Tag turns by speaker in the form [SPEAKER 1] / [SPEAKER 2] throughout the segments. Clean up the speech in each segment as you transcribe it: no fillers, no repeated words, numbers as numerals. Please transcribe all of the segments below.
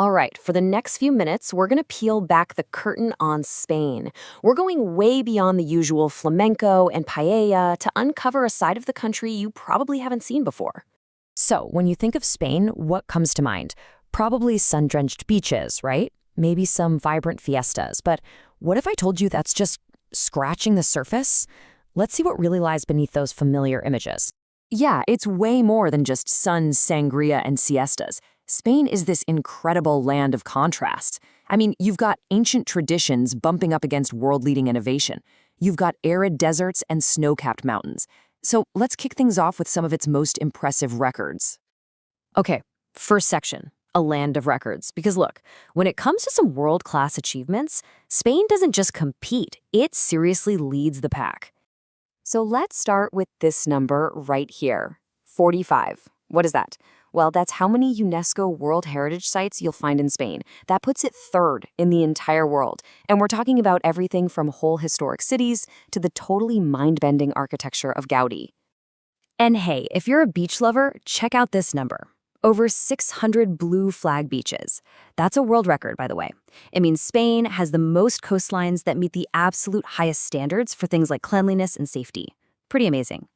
[SPEAKER 1] All right, for the next few minutes, we're going to peel back the curtain on Spain. We're going way beyond the usual flamenco and paella to uncover a side of the country you probably haven't seen before. So, when you think of Spain, what comes to mind? Probably sun-drenched beaches, right? Maybe some vibrant fiestas. But what if I told you that's just scratching the surface? Let's see what really lies beneath those familiar images. Yeah, it's way more than just sun, sangria, and siestas. Spain is this incredible land of contrast. I mean, you've got ancient traditions bumping up against world-leading innovation. You've got arid deserts and snow-capped mountains. So let's kick things off with some of its most impressive records. Okay, first section, a land of records. Because look, when it comes to some world-class achievements, Spain doesn't just compete, it seriously leads the pack. So let's start with this number right here, 45. What is that? Well, that's how many UNESCO World Heritage Sites you'll find in Spain. That puts it third in the entire world. And we're talking about everything from whole historic cities to the totally mind-bending architecture of Gaudi. And hey, if you're a beach lover, check out this number. Over 600 blue flag beaches. That's a world record, by the way. It means Spain has the most coastlines that meet the absolute highest standards for things like cleanliness and safety. Pretty amazing.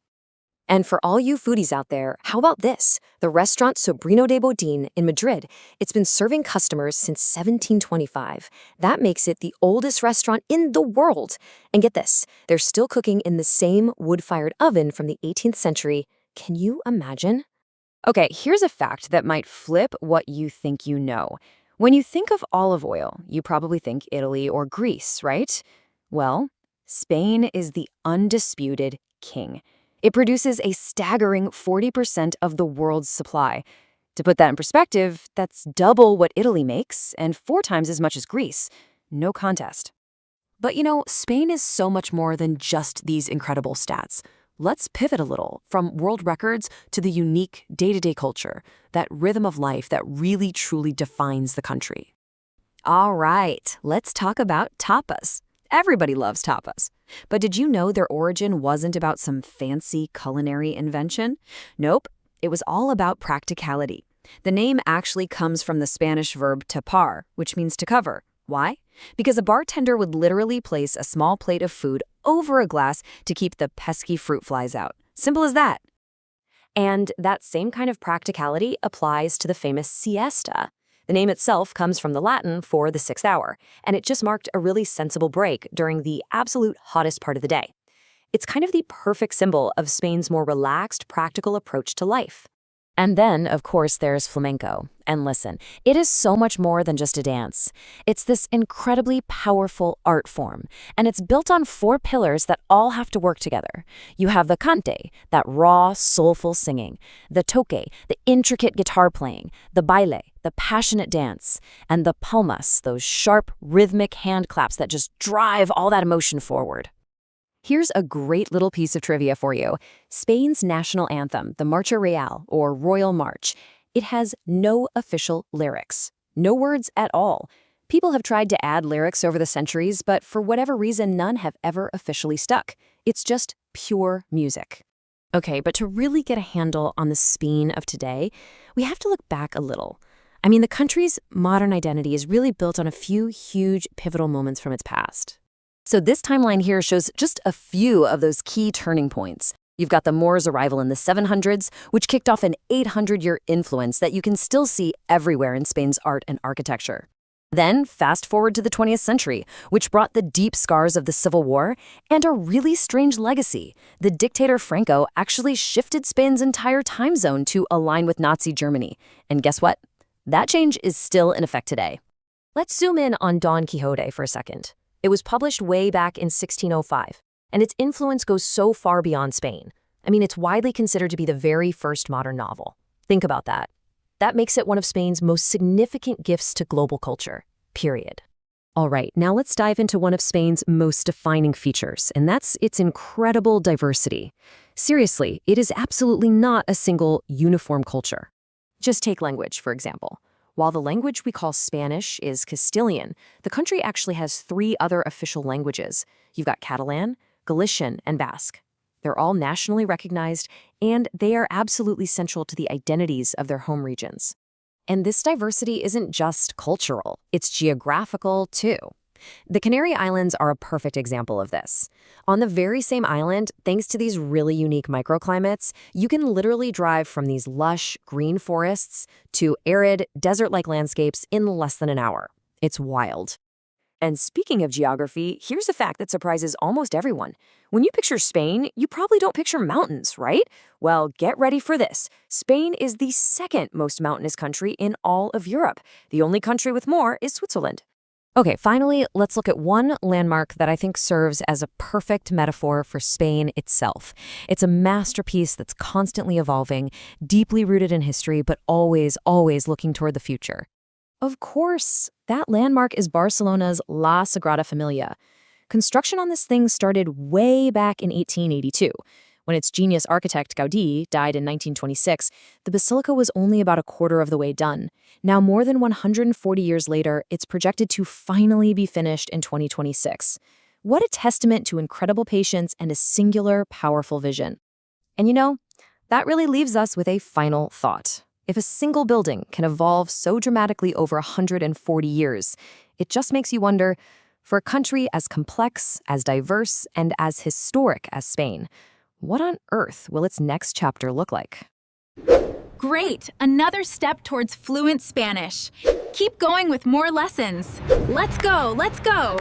[SPEAKER 1] And for all you foodies out there, how about this? The restaurant Sobrino de Bodin in Madrid. It's been serving customers since 1725. That makes it the oldest restaurant in the world. And get this, they're still cooking in the same wood-fired oven from the 18th century. Can you imagine? Okay, here's a fact that might flip what you think you know. When you think of olive oil, you probably think Italy or Greece, right? Well, Spain is the undisputed king. It produces a staggering 40% of the world's supply. To put that in perspective, that's double what Italy makes and 4 times as much as Greece. No contest. But you know, Spain is so much more than just these incredible stats. Let's pivot a little from world records to the unique day-to-day culture, that rhythm of life that really truly defines the country. All right, let's talk about tapas. Everybody loves tapas. But did you know their origin wasn't about some fancy culinary invention? Nope, it was all about practicality. The name actually comes from the Spanish verb tapar, which means to cover. Why? Because a bartender would literally place a small plate of food over a glass to keep the pesky fruit flies out. Simple as that. And that same kind of practicality applies to the famous siesta. The name itself comes from the Latin for the 6th hour, and it just marked a really sensible break during the absolute hottest part of the day. It's kind of the perfect symbol of Spain's more relaxed, practical approach to life. And then, of course, there's flamenco. And listen, it is so much more than just a dance. It's this incredibly powerful art form, and it's built on 4 pillars that all have to work together. You have the cante, that raw, soulful singing, the toque, the intricate guitar playing, the baile, the passionate dance, and the palmas, those sharp, rhythmic hand claps that just drive all that emotion forward. Here's a great little piece of trivia for you. Spain's national anthem, the Marcha Real, or Royal March, it has no official lyrics. No words at all. People have tried to add lyrics over the centuries, but for whatever reason, none have ever officially stuck. It's just pure music. Okay, but to really get a handle on the Spain of today, we have to look back a little. I mean, the country's modern identity is really built on a few huge pivotal moments from its past. So this timeline here shows just a few of those key turning points. You've got the Moors' arrival in the 700s, which kicked off an 800-year influence that you can still see everywhere in Spain's art and architecture. Then fast forward to the 20th century, which brought the deep scars of the Civil War and a really strange legacy. The dictator Franco actually shifted Spain's entire time zone to align with Nazi Germany. And guess what? That change is still in effect today. Let's zoom in on Don Quixote for a second. It was published way back in 1605, and its influence goes so far beyond Spain. I mean, it's widely considered to be the very first modern novel. Think about that. That makes it one of Spain's most significant gifts to global culture, period. All right, now let's dive into one of Spain's most defining features, and that's its incredible diversity. Seriously, it is absolutely not a single, uniform culture. Just take language, for example. While the language we call Spanish is Castilian, the country actually has 3 other official languages. You've got Catalan, Galician, and Basque. They're all nationally recognized, and they are absolutely central to the identities of their home regions. And this diversity isn't just cultural, it's geographical too. The Canary Islands are a perfect example of this. On the very same island, thanks to these really unique microclimates, you can literally drive from these lush, green forests to arid, desert-like landscapes in less than an hour. It's wild. And speaking of geography, here's a fact that surprises almost everyone. When you picture Spain, you probably don't picture mountains, right? Well, get ready for this. Spain is the second most mountainous country in all of Europe. The only country with more is Switzerland. Okay, finally, let's look at one landmark that I think serves as a perfect metaphor for Spain itself. It's a masterpiece that's constantly evolving, deeply rooted in history, but always, always looking toward the future. Of course, that landmark is Barcelona's La Sagrada Familia. Construction on this thing started way back in 1882. When its genius architect Gaudí died in 1926, the basilica was only about a quarter of the way done. Now, more than 140 years later, it's projected to finally be finished in 2026. What a testament to incredible patience and a singular, powerful vision. And that really leaves us with a final thought. If a single building can evolve so dramatically over 140 years, it just makes you wonder, for a country as complex, as diverse, and as historic as Spain, what on earth will its next chapter look like?
[SPEAKER 2] Great! Another step towards fluent Spanish. Keep going with more lessons. Let's go! Let's go!